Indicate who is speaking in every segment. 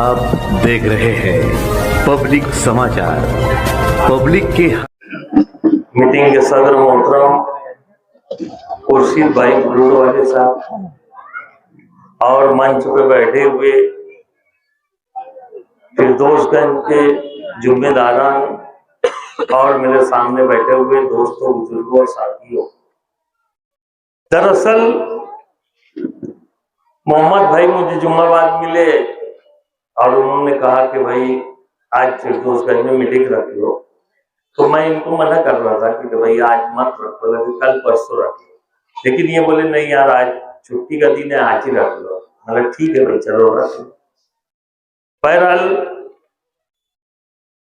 Speaker 1: आप देख रहे हैं पब्लिक समाचार। पब्लिक के
Speaker 2: मीटिंग के सदर मोहतरम खुर्शीद भाई बुलूरवाले साहब और मंच पे बैठे हुए फिरदौसगंज के जुम्मेदारान और मेरे सामने बैठे हुए दोस्तों, बुजुर्गों और साथियों, दरअसल मोहम्मद भाई मुझे जुम्माबाद मिले और उन्होंने कहा कि भाई आज फिरदौसगंज में मीटिंग रख लो। तो मैं इनको मना कर रहा था कि भाई आज मत रखो, लेकिन कल परसों रख लो। लेकिन ये बोले नहीं यार, आज छुट्टी का दिन है, आज ही रख लो। मतलब ठीक है भाई, चलो रख लो। बहरहाल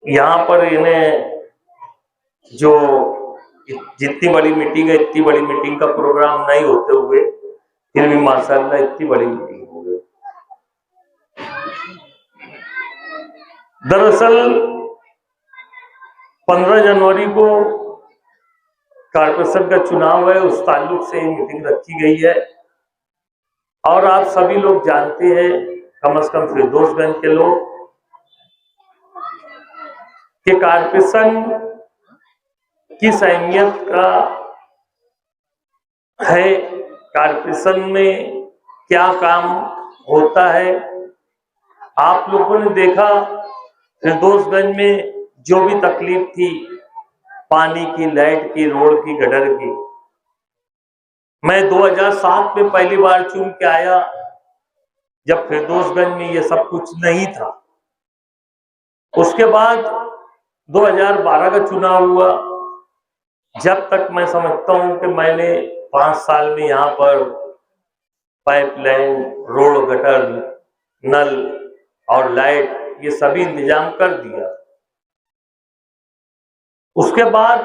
Speaker 2: यहाँ पर इन्हें जो जितनी बड़ी मीटिंग है, इतनी बड़ी मीटिंग का प्रोग्राम नहीं होते हुए फिर भी माशाल्लाह इतनी बड़ी मीटिंग हो गई। दरअसल 15 जनवरी को कारपोरेशन का चुनाव है, उस ताल्लुक से ये मीटिंग रखी गई है। और आप सभी लोग जानते हैं, कम से कम फिरदौसगंज के लोग, कि कारपोरेशन किस अहमियत का है, कारपोरेशन में क्या काम होता है। आप लोगों ने देखा फिरदौसगंज में जो भी तकलीफ थी, पानी की, लाइट की, रोड की, गटर की, मैं 2007 में पहली बार चुन के आया जब फिरदौसगंज में ये सब कुछ नहीं था। उसके बाद 2012 का चुनाव हुआ। जब तक मैं समझता हूं कि मैंने 5 साल में यहाँ पर पाइपलाइन, रोड, गटर, नल और लाइट, ये सभी इंतजाम कर दिया। उसके बाद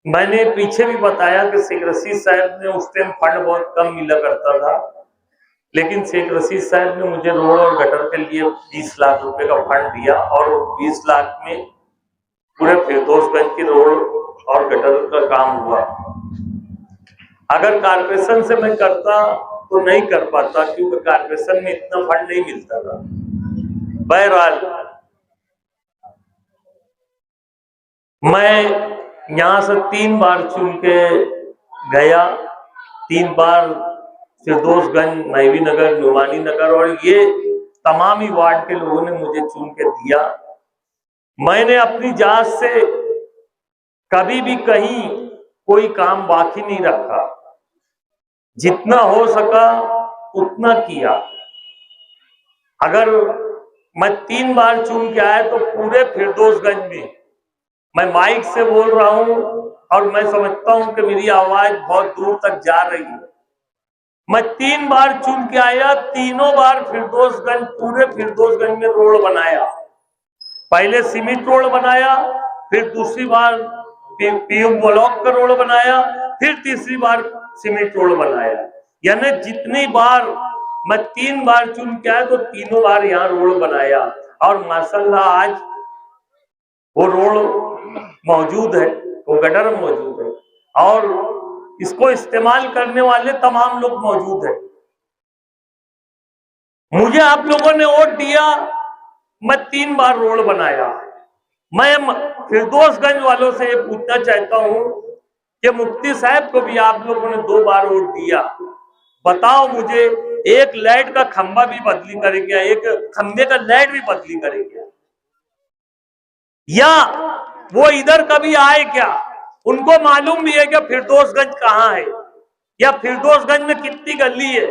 Speaker 2: मैंने पीछे भी बताया कि शेख रशीद साहब ने उस टाइम फंड बहुत कम मिला करता था, लेकिन शेख रशीद साहब ने मुझे रोड और गटर के लिए 20 लाख रुपए का फंड दिया और 20 लाख में पूरे फिरदौसगंज की रोड और गटर का काम हुआ। अगर कारपोरेशन से मैं करता तो नहीं कर पाता, क्योंकि कारपोरेशन में इतना फंड नहीं मिलता था। बहरहाल मैं यहां से 3 बार चुन के गया, 3 बार फिरदौसगंज, महवी नगर, नुमानी नगर, और ये तमाम ही वार्ड के लोगों ने मुझे चुन के दिया। मैंने अपनी जात से कभी भी कहीं कोई काम बाकी नहीं रखा, जितना हो सका उतना किया। अगर मैं 3 बार चुन के आया तो पूरे फिरदौसगंज में मैं माइक से बोल रहा हूं और मैं समझता हूं कि मेरी आवाज बहुत दूर तक जा रही है। मैं 3 बार चुन के आया, तीनों बार फिरदौसगंज, पूरे फिरदौसगंज में रोड बनाया। पहले सीमेंट रोड बनाया, फिर दूसरी बार पीयू ब्लॉक का रोड बनाया, फिर तीसरी बार सीमेंट रोड बनाया। यानी जितनी बार मैं 3 बार चुन के आया तो तीनों बार यहाँ रोड बनाया। और माशाल्लाह आज वो रोड मौजूद है, वो गटर मौजूद है और इसको इस्तेमाल करने वाले तमाम लोग मौजूद हैं। मुझे आप लोगों ने वोट दिया, मैं 3 बार रोड बनाया। मैं फिरदौसगंज वालों से ये पूछना चाहता हूं कि मुफ्ती साहब को भी आप लोगों ने 2 बार वोट दिया। बताओ मुझे, एक लाइट का खंभा भी बदली करे क्या? एक खंभे का लाइट भी बदली करे क्या? या वो इधर कभी आए क्या? उनको मालूम भी है कि फिरदौसगंज कहां है या फिरदौसगंज में कितनी गली है?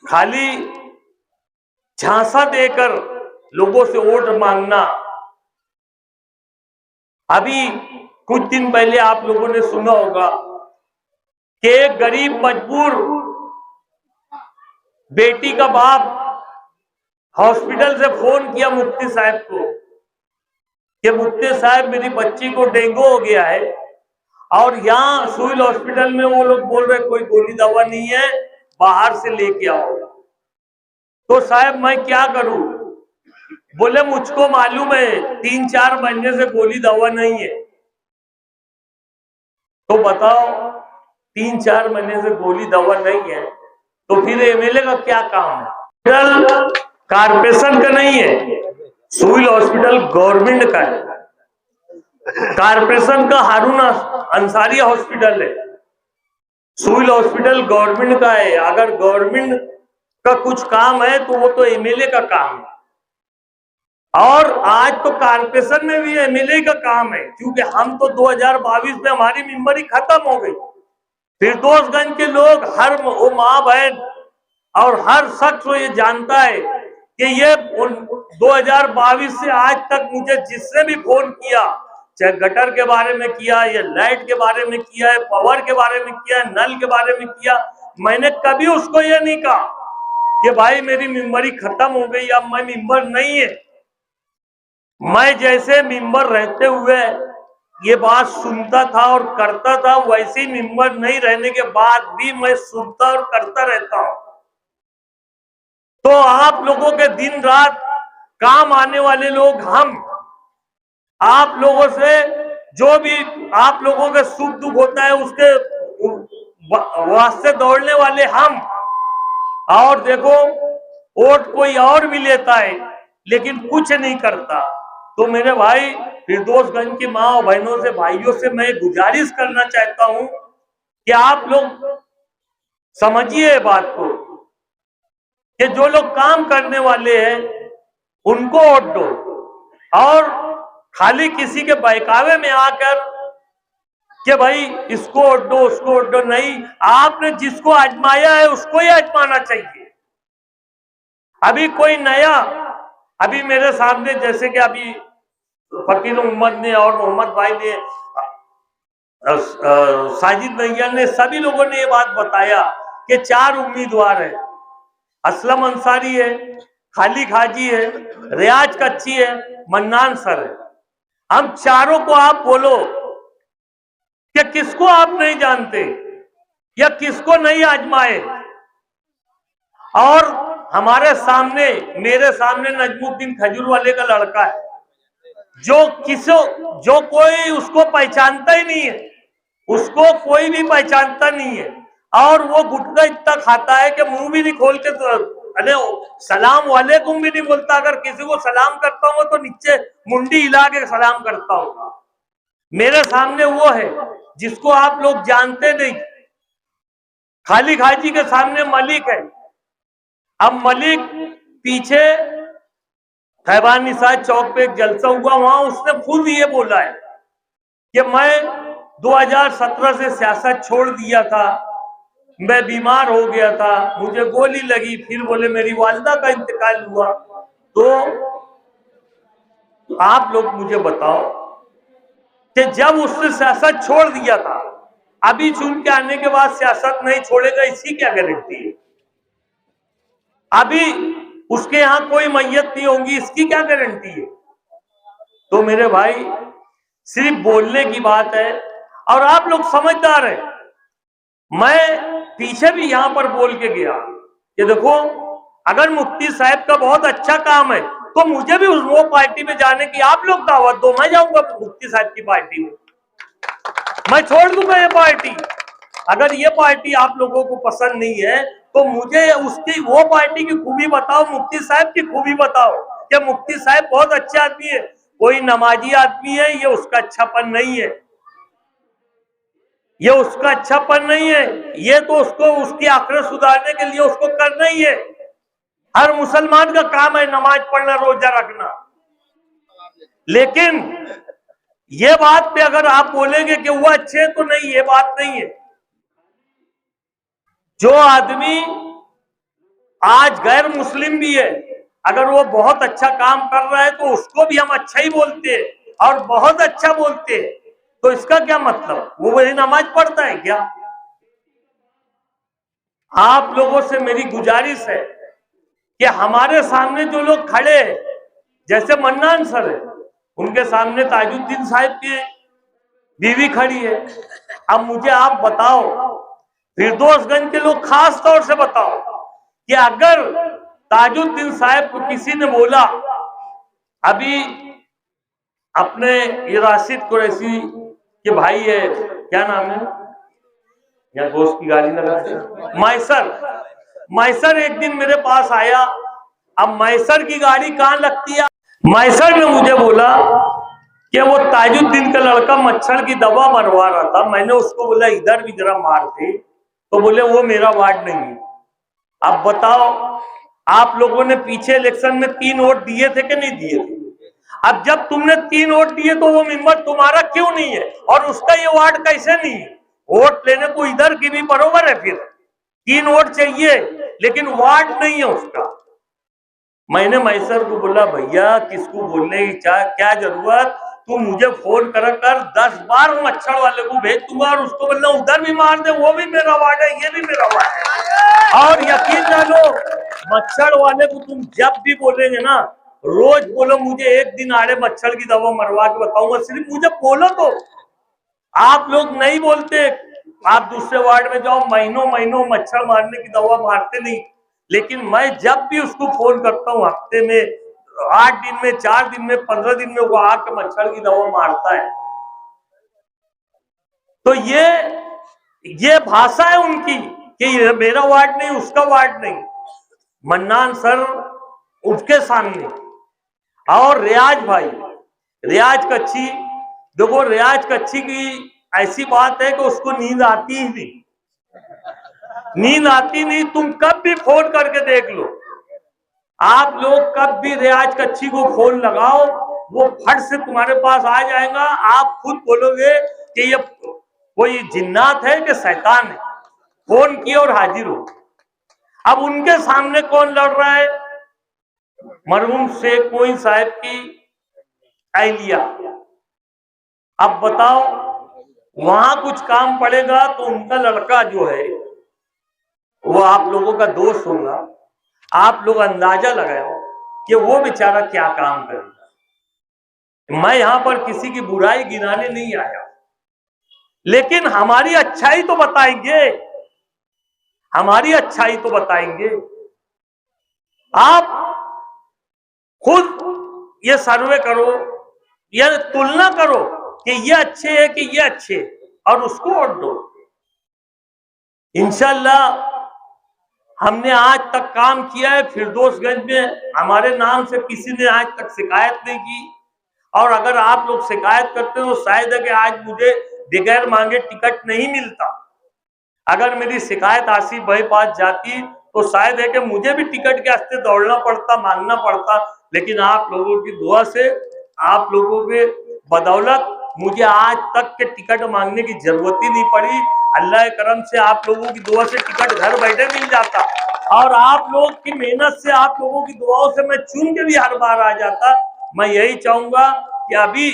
Speaker 2: खाली झांसा देकर लोगों से वोट मांगना। अभी कुछ दिन पहले आप लोगों ने सुना होगा कि एक गरीब मजबूर बेटी का बाप हॉस्पिटल से फोन किया मुफ्ती साहब को कि मुफ्ती साहब, मेरी बच्ची को डेंगू हो गया है और यहाँ सिविल हॉस्पिटल में वो लोग बोल रहे कोई गोली दवा नहीं है, बाहर से लेके आओ। तो साहब मैं क्या करूं? बोले मुझको मालूम है 3-4 महीने से गोली दवा नहीं है। तो बताओ, 3-4 महीने से गोली दवा नहीं है तो फिर एमएलए का क्या काम है? हॉस्पिटल कारपोरेशन का नहीं है, सिविल हॉस्पिटल गवर्नमेंट का है। कारपोरेशन का हारून अंसारी हॉस्पिटल है, सिविल हॉस्पिटल गवर्नमेंट का है। अगर गवर्नमेंट का कुछ काम है तो वो तो एमएलए का काम है, और आज तो कारपोरेशन में भी एमएलए का काम है, क्योंकि हम तो 2022 में हमारी मेंबरी खत्म हो गई। फिरदौसगंज के लोग, हर वो माँ बहन और हर शख्स ये जानता है कि ये 2022 से आज तक मुझे जिसने भी फोन किया, चाहे गटर के बारे में किया या लाइट के बारे में किया है, पावर के बारे में किया, नल के बारे में किया, मैंने कभी उसको ये नहीं कहा कि भाई मेरी मेंबरी खत्म हो गई, अब मैं मेंबर नहीं है। मैं जैसे मेंबर रहते हुए ये बात सुनता था और करता था, वैसे ही मेंबर नहीं रहने के बाद भी मैं सुनता और करता रहता हूं। तो आप लोगों के दिन रात काम आने वाले लोग हम, आप लोगों से जो भी आप लोगों के सुख दुख होता है उसके वास्ते दौड़ने वाले हम। और देखो, वोट कोई और भी लेता है लेकिन कुछ नहीं करता। तो मेरे भाई फिरदौसगंज की माँ और बहनों से, भाइयों से मैं गुजारिश करना चाहता हूं कि आप लोग समझिए बात को, कि जो लोग काम करने वाले हैं उनको वोट दो, और खाली किसी के बहकावे में आकर कि भाई इसको वोट दो उसको वोट दो, नहीं। आपने जिसको आजमाया है उसको ही आजमाना चाहिए। अभी कोई नया, अभी मेरे सामने जैसे कि अभी फकीर मोहम्मद ने और मोहम्मद भाई ने, साजिद नैयर ने, सभी लोगों ने ये बात बताया कि 4 उम्मीदवार है, असलम अंसारी है, खालिक हाजी है, रियाज कच्ची है, मन्नान सर है। हम चारों को आप बोलो कि किसको आप नहीं जानते या किसको नहीं आजमाए। और हमारे सामने, मेरे सामने नजमुद्दीन खजूरवाले का लड़का है, जो कोई उसको पहचानता ही नहीं है, उसको कोई भी पहचानता नहीं है, और वो गुटखा इतना खाता है कि मुंह भी नहीं खोल के, अरे सलाम वालेकुम भी नहीं बोलता। अगर किसी को सलाम करता हूँ तो नीचे मुंडी हिला के सलाम करता हूँ। मेरे सामने वो है जिसको आप लोग जानते नहीं। खालिक हाजी के सामने मलिक है। अब मलिक पीछे खैबान निसार चौक पे एक जलसा हुआ, वहां उसने खुद ये बोला है कि मैं 2017 से सियासत छोड़ दिया था, मैं बीमार हो गया था, मुझे गोली लगी, फिर बोले मेरी वालिदा का इंतकाल हुआ। तो आप लोग मुझे बताओ कि जब उसने सियासत छोड़ दिया था, अभी चुन के आने के बाद सियासत नहीं छोड़ेगा, इसकी क्या गारंटी है? अभी उसके यहां कोई मैयत नहीं होगी, इसकी क्या गारंटी है? तो मेरे भाई, सिर्फ बोलने की बात है, और आप लोग समझदार हैं। मैं पीछे भी यहां पर बोल के गया कि देखो, अगर मुफ्ती साहब का बहुत अच्छा काम है तो मुझे भी वो पार्टी में जाने की आप लोग दावत दो, मैं जाऊंगा मुफ्ती साहब की पार्टी में, मैं छोड़ दूंगा ये पार्टी। अगर ये पार्टी आप लोगों को पसंद नहीं है तो मुझे उसकी वो पार्टी की खूबी बताओ, मुफ्ती साहब की खूबी बताओ कि मुफ्ती साहब बहुत अच्छे आदमी है, कोई नमाजी आदमी है, ये उसका अच्छापन नहीं है, ये उसका अच्छापन नहीं है, ये तो उसको उसकी आखिरत सुधारने के लिए उसको करना ही है। हर मुसलमान का काम है नमाज पढ़ना, रोजा रखना। लेकिन ये बात पे अगर आप बोलेंगे कि वो अच्छे, तो नहीं, ये बात नहीं है। जो आदमी आज गैर मुस्लिम भी है, अगर वो बहुत अच्छा काम कर रहा है तो उसको भी हम अच्छा ही बोलते हैं और बहुत अच्छा बोलते हैं। तो इसका क्या मतलब, वो वही नमाज पढ़ता है क्या? आप लोगों से मेरी गुजारिश है कि हमारे सामने जो लोग खड़े हैं, जैसे मन्नान सर है, उनके सामने ताजुद्दीन साहब की बीवी खड़ी है। अब मुझे आप बताओ, फिरदौसगंज के लोग खास तौर से बताओ कि अगर ताजुद्दीन साहब को किसी ने बोला, अभी अपने ये राशिद कुरैशी के भाई है, क्या नाम है, या दोस्त की गाली लगा, मैसर एक दिन मेरे पास आया। अब मैसर की गाड़ी कहाँ लगती है? मैसर ने मुझे बोला कि वो ताजुद्दीन का लड़का मच्छर की दवा मरवा रहा था। मैंने उसको बोला इधर भी जरा मार दे, तो बोले वो मेरा वार्ड नहीं है। अब बताओ, आप लोगों ने पीछे इलेक्शन में 3 वोट दिए थे कि नहीं दिए थे? अब जब तुमने 3 वोट दिए तो वो मेंबर तुम्हारा क्यों नहीं है और उसका ये वार्ड कैसे नहीं है? वोट लेने को इधर की भी बरोबर है। फिर 3 वोट चाहिए लेकिन वार्ड नहीं है उसका। मैंने मैसर को बोला भैया किसको बोलने की क्या जरूरत, तू मुझे फोन कर 10 बार मच्छर वाले को भेज दूंगा और उसको बोलना उधर भी मार दे, वो भी मेरा वार्ड है, ये भी मेरा वार्ड है। और यकीन जानो मच्छर वाले को तुम जब भी बोलेंगे ना, रोज बोलो मुझे एक दिन आड़े मच्छर की दवा मरवा के बताऊंगा, सिर्फ मुझे बोलो तो। आप लोग नहीं बोलते, आप दूसरे वार्ड में जाओ, महीनों महीनों मच्छर मारने की दवा मारते नहीं। लेकिन मैं जब भी उसको फोन करता हूँ, हफ्ते में 8 दिन में, 4 दिन में, 15 दिन में वो आके मच्छर की दवा मारता है। तो ये भाषा है उनकी कि मेरा वार्ड नहीं, उसका वार्ड नहीं। मन्नान सर उसके सामने, और रियाज भाई, रियाज कच्ची, देखो रियाज कच्ची की ऐसी बात है कि उसको नींद आती ही नहीं, नींद आती नहीं। तुम कब भी फोन करके देख लो, आप लोग कब भी रियाज कच्ची को फोन लगाओ, वो फट से तुम्हारे पास आ जाएगा। आप खुद बोलोगे कि ये कोई जिन्नात है कि शैतान है, फोन किए और हाजिर हो। अब उनके सामने कौन लड़ रहा है? मरहूम शेख मोइन साहब की अहलिया। अब बताओ, वहां कुछ काम पड़ेगा तो उनका लड़का जो है वो आप लोगों का दोस्त होगा। आप लोग अंदाजा लगाओ कि वो बेचारा क्या काम करेगा। मैं यहां पर किसी की बुराई गिनाने नहीं आया, लेकिन हमारी अच्छाई तो बताएंगे, हमारी अच्छाई तो बताएंगे। आप खुद ये सर्वे करो, यह तुलना करो कि ये अच्छे है कि ये अच्छे, और उसको वोट दो। इंशाल्लाह हमने आज तक काम किया है। फिरदौसगंज में हमारे नाम से किसी ने आज तक शिकायत नहीं की, और अगर आप लोग शिकायत करते हो शायद है कि आज मुझे बगैर मांगे टिकट नहीं मिलता। अगर मेरी शिकायत आसिफ भाई पास जाती तो शायद है कि मुझे भी टिकट के वास्ते दौड़ना पड़ता, मांगना पड़ता। लेकिन आप लोगों की दुआ से, आप लोगों के बदौलत मुझे आज तक के टिकट मांगने की जरूरत ही नहीं पड़ी। अल्लाह करम से आप लोगों की दुआ से टिकट घर बैठे मिल जाता, और आप लोग की मेहनत से, आप लोगों की दुआओं से मैं चुन के भी हर बार आ जाता। मैं यही चाहूंगा कि अभी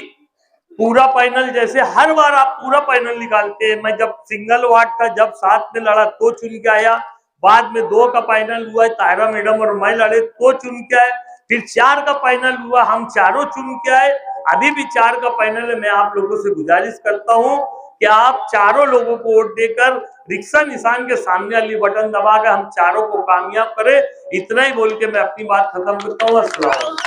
Speaker 2: पूरा पैनल, जैसे हर बार आप पूरा पैनल निकालते हैं, मैं जब सिंगल वार्ड था, जब साथ में लड़ा तो चुन के आया, बाद में 2 का पैनल हुआ, तायरा मैडम और मैं लड़े तो चुन के आए, फिर 4 का पैनल हुआ, हम चारों चुन के आए, अभी भी 4 का पैनल है। मैं आप लोगों से गुजारिश करता हूं कि आप चारों लोगों को वोट देकर रिक्शा निशान के सामने वाली बटन दबाकर हम चारों को कामयाब करें। इतना ही बोल के मैं अपनी बात खत्म करता हूँ। अस्सलाम वालेकुम।